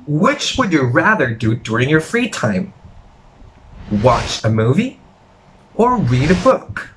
Which would you rather do during your free time? Watch a movie or read a book?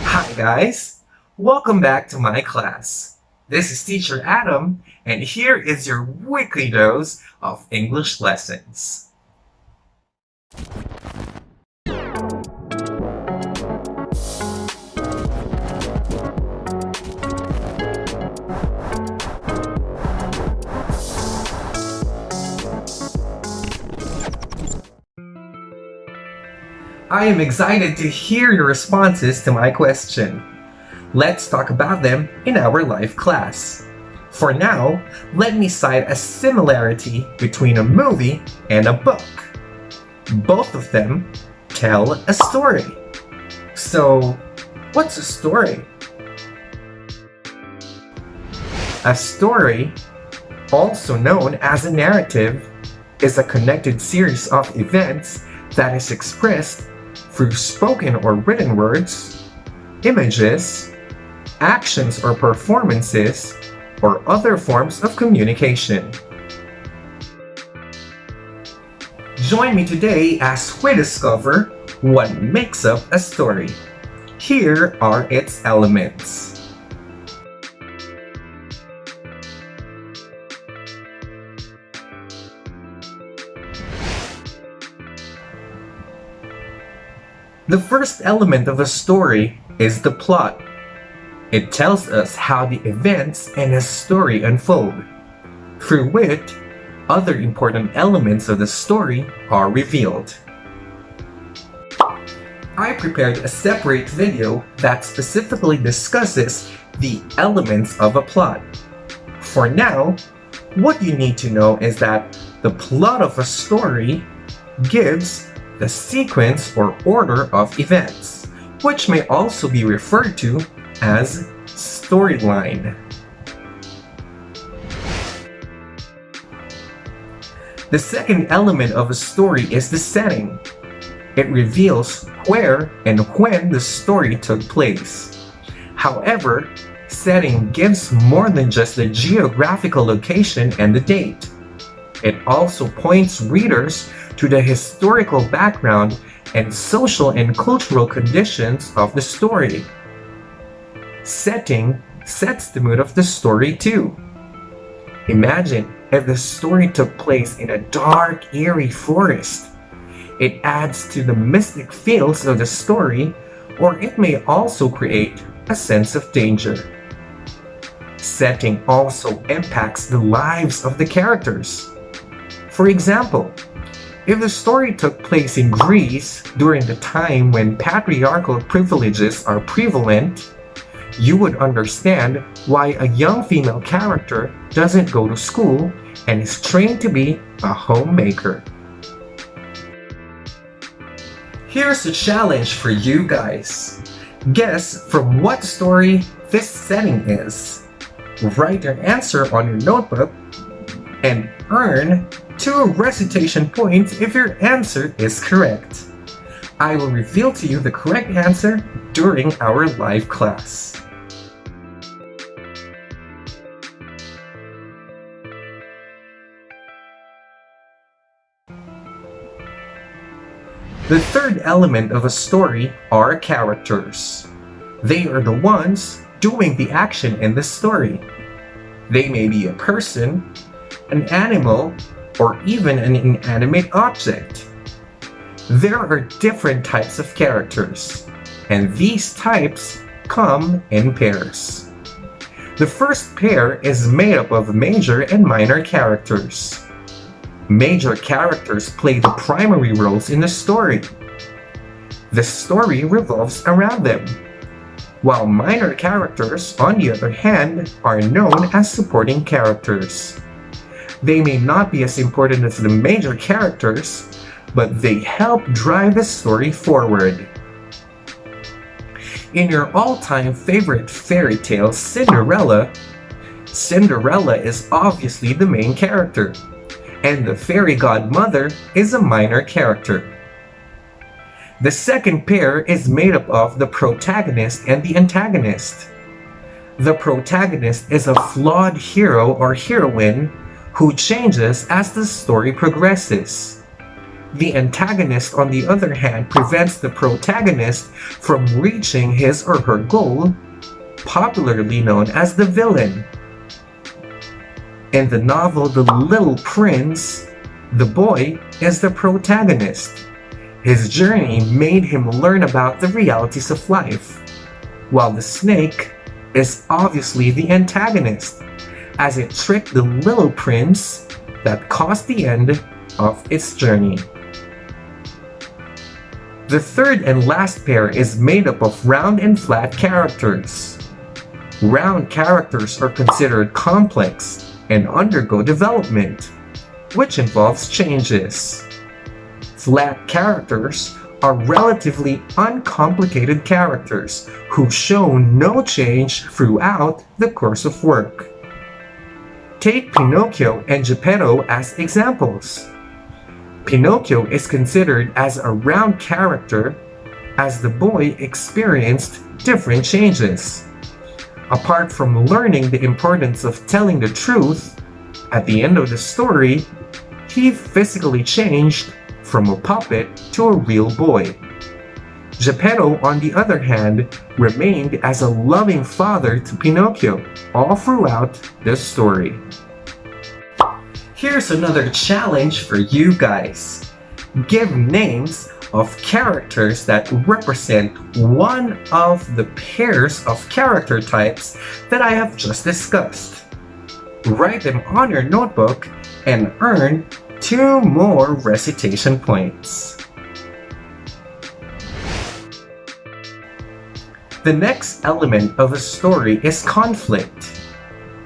Hi guys, welcome back to my class. This is Teacher Adam, and here is your weekly dose of English lessons. I am excited to hear your responses to my question. Let's talk about them in our live class. For now, let me cite a similarity between a movie and a book. Both of them tell a story. So, what's a story? A story, also known as a narrative, is a connected series of events that is expressed through spoken or written words, images, actions or performances, or other forms of communication. Join me today as we discover what makes up a story. Here are its elements. The first element of a story is the plot. It tells us how the events in a story unfold, through which other important elements of the story are revealed. I prepared a separate video that specifically discusses the elements of a plot. For now, what you need to know is that the plot of a story gives the sequence or order of events, which may also be referred to as storyline. The second element of a story is the setting. It reveals where and when the story took place. However, setting gives more than just the geographical location and the date. It also points readers to the historical background and social and cultural conditions of the story. Setting sets the mood of the story too. Imagine if the story took place in a dark, eerie forest. It adds to the mystic feels of the story, or it may also create a sense of danger. Setting also impacts the lives of the characters. For example, if the story took place in Greece during the time when patriarchal privileges are prevalent, you would understand why a young female character doesn't go to school and is trained to be a homemaker. Here's a challenge for you guys. Guess from what story this setting is. Write your answer on your notebook and earn 2 recitation points if your answer is correct. I will reveal to you the correct answer during our live class. The third element of a story are characters. They are the ones doing the action in the story. They may be a person, an animal, or even an inanimate object. There are different types of characters, and these types come in pairs. The first pair is made up of major and minor characters. Major characters play the primary roles in the story. The story revolves around them, while minor characters, on the other hand, are known as supporting characters. They may not be as important as the major characters, but they help drive the story forward. In your all-time favorite fairy tale, Cinderella, Cinderella is obviously the main character, and the fairy godmother is a minor character. The second pair is made up of the protagonist and the antagonist. The protagonist is a flawed hero or heroine who changes as the story progresses. The antagonist, on the other hand, prevents the protagonist from reaching his or her goal, popularly known as the villain. In the novel The Little Prince, the boy is the protagonist. His journey made him learn about the realities of life, while the snake is obviously the antagonist, as it tricked the little prince that caused the end of its journey. The third and last pair is made up of round and flat characters. Round characters are considered complex and undergo development, which involves changes. Flat characters are relatively uncomplicated characters who show no change throughout the course of work. Take Pinocchio and Geppetto as examples. Pinocchio is considered as a round character as the boy experienced different changes. Apart from learning the importance of telling the truth, at the end of the story, he physically changed from a puppet to a real boy. Geppetto, on the other hand, remained as a loving father to Pinocchio all throughout the story. Here's another challenge for you guys. Give names of characters that represent one of the pairs of character types that I have just discussed. Write them on your notebook and earn 2 more recitation points. The next element of a story is conflict.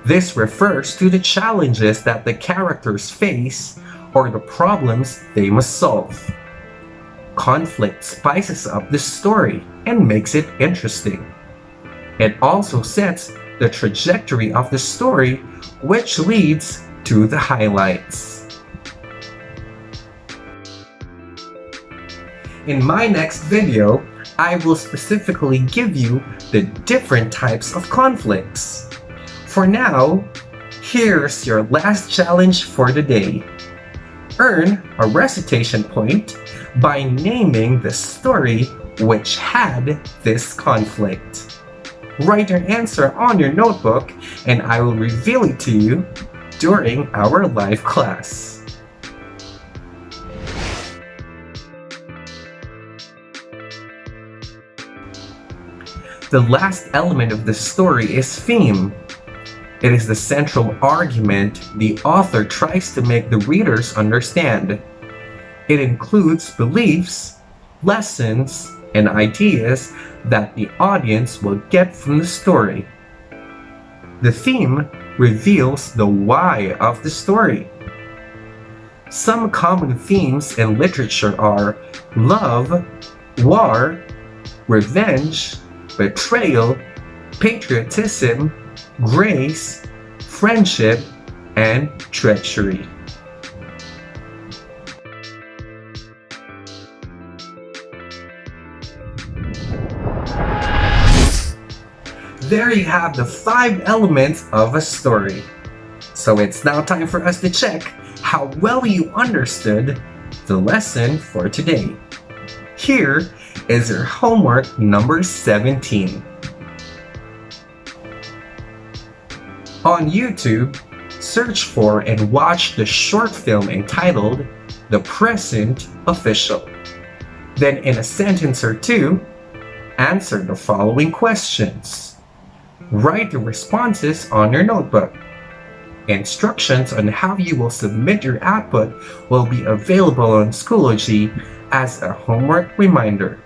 This refers to the challenges that the characters face or the problems they must solve. Conflict spices up the story and makes it interesting. It also sets the trajectory of the story, which leads to the highlights. In my next video, I will specifically give you the different types of conflicts. For now, here's your last challenge for the day. Earn a recitation point by naming the story which had this conflict. Write your answer on your notebook and I will reveal it to you during our live class. The last element of the story is theme. It is the central argument the author tries to make the readers understand. It includes beliefs, lessons, and ideas that the audience will get from the story. The theme reveals the why of the story. Some common themes in literature are love, war, revenge, betrayal, patriotism, grace, friendship, and treachery. There you have the 5 elements of a story. So it's now time for us to check how well you understood the lesson for today. Here is your homework number 17. On YouTube, search for and watch the short film entitled The Present Official. Then in a sentence or two, answer the following questions. Write the responses on your notebook. Instructions on how you will submit your output will be available on Schoology as a homework reminder.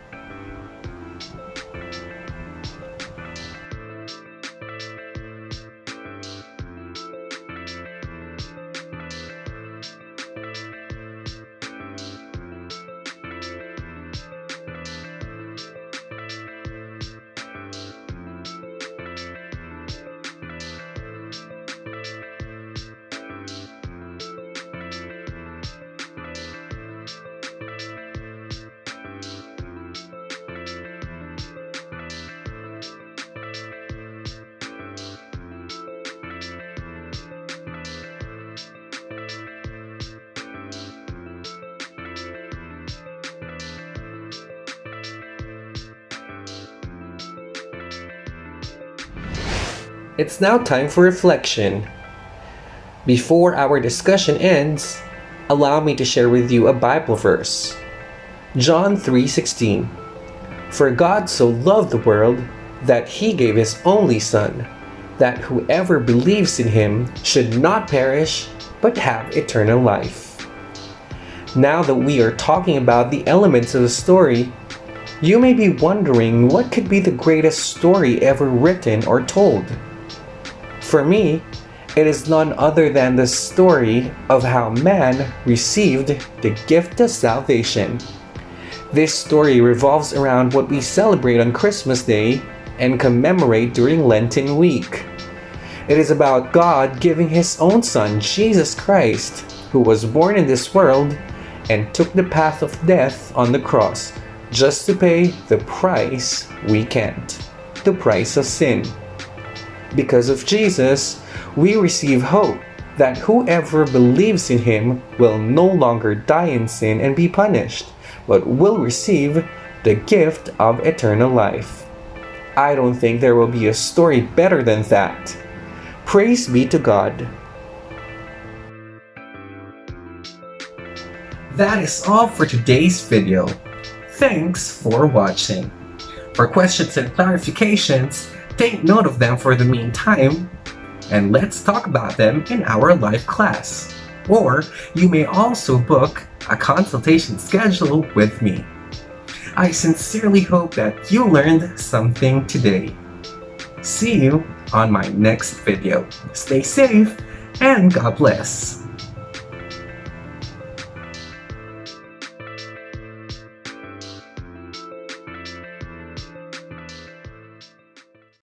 It's now time for reflection. Before our discussion ends, allow me to share with you a Bible verse. John 3:16. For God so loved the world that he gave his only Son, that whoever believes in him should not perish, but have eternal life. Now that we are talking about the elements of the story, you may be wondering what could be the greatest story ever written or told. For me, it is none other than the story of how man received the gift of salvation. This story revolves around what we celebrate on Christmas Day and commemorate during Lenten week. It is about God giving his own Son, Jesus Christ, who was born in this world and took the path of death on the cross just to pay the price we can't, the price of sin. Because of Jesus, we receive hope that whoever believes in him will no longer die in sin and be punished, but will receive the gift of eternal life. I don't think there will be a story better than that. Praise be to God. That is all for today's video. Thanks for watching. For questions and clarifications, take note of them for the meantime, and let's talk about them in our live class. Or you may also book a consultation schedule with me. I sincerely hope that you learned something today. See you on my next video. Stay safe and God bless.